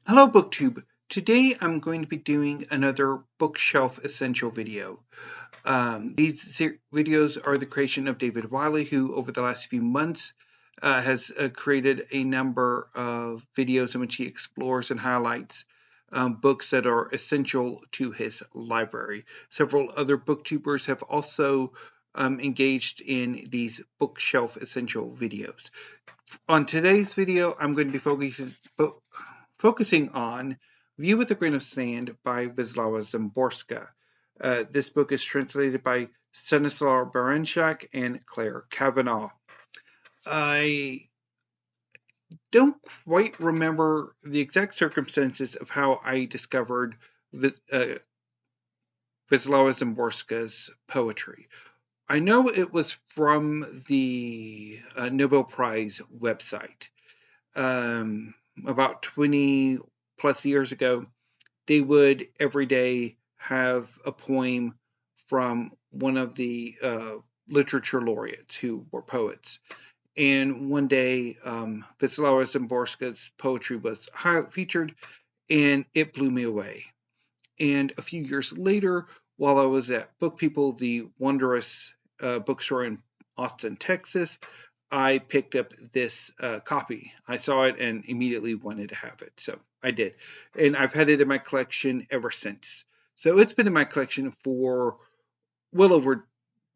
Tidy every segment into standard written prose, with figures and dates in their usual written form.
Hello BookTube. Today I'm going to be doing another bookshelf essential video. These videos are the creation of David Wiley, who over the last few months has created a number of videos in which he explores and highlights books that are essential to his library. Several other booktubers have also engaged in these bookshelf essential videos. On today's video, I'm going to be focusing on View with a Grain of Sand by Wislawa Szymborska. This book is translated by Stanislaw Baranczak and Clare Cavanagh. I don't quite remember the exact circumstances of how I discovered Wislawa Szymborska's poetry. I know it was from the Nobel Prize website. About 20 plus years ago, they would every day have a poem from one of the literature laureates who were poets. And one day, Wislawa Szymborska's poetry was featured, and it blew me away. And a few years later, while I was at Book People, the wondrous bookstore in Austin, Texas, I picked up this copy. I saw it and immediately wanted to have it, so I did. And I've had it in my collection ever since. So it's been in my collection for well over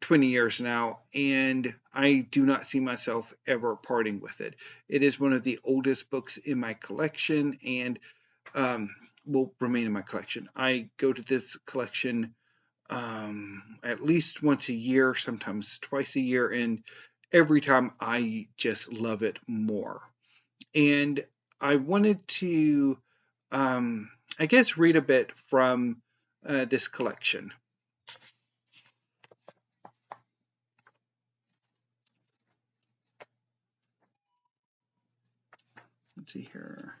20 years now, and I do not see myself ever parting with it. It is one of the oldest books in my collection and will remain in my collection. I go to this collection at least once a year, sometimes twice a year, and every time I just love it more. And I wanted to, I guess, read a bit from this collection. Let's see here,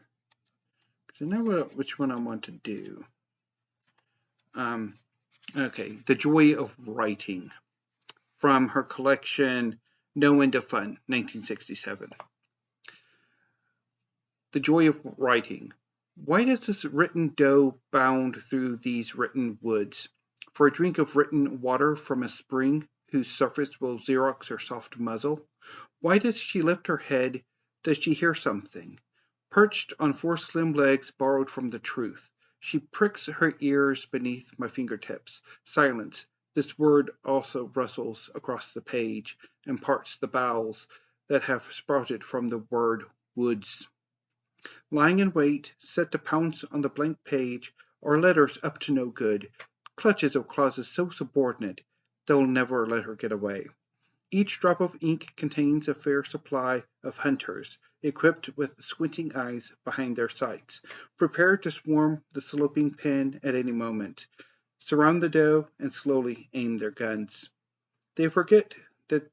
because I know which one I want to do. Okay, The Joy of Writing, from her collection No End of Fun, 1967. The joy of writing. Why does this written doe bound through these written woods, for a drink of written water from a spring whose surface will xerox her soft muzzle? Why does she lift her head? Does she hear something? Perched on four slim legs borrowed from the truth, she pricks her ears beneath my fingertips. Silence. This word also rustles across the page and parts the boughs that have sprouted from the word woods. Lying in wait, set to pounce on the blank page, are letters up to no good, clutches of clauses so subordinate they'll never let her get away. Each drop of ink contains a fair supply of hunters, equipped with squinting eyes behind their sights, prepared to swarm the sloping pen at any moment, surround the doe, and slowly aim their guns. They forget that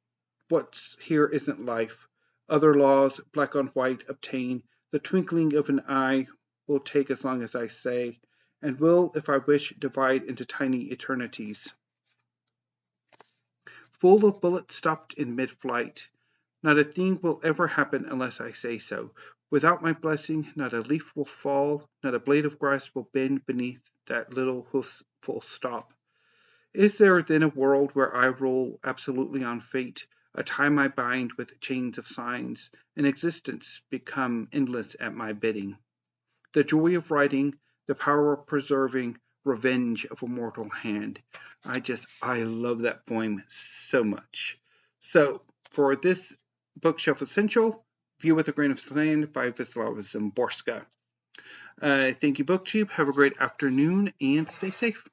what's here isn't life. Other laws, black on white, obtain. The twinkling of an eye will take as long as I say, and will, if I wish, divide into tiny eternities. Full of bullets stopped in mid-flight. Not a thing will ever happen unless I say so. Without my blessing, not a leaf will fall, not a blade of grass will bend beneath that little full stop. Is there then a world where I rule absolutely on fate, a time I bind with chains of signs, an existence become endless at my bidding? The joy of writing, the power of preserving, revenge of a mortal hand. I love that poem so much. So for this bookshelf essential, View with a Grain of Sand by Wislawa Szymborska. Thank you, BookTube. Have a great afternoon and stay safe.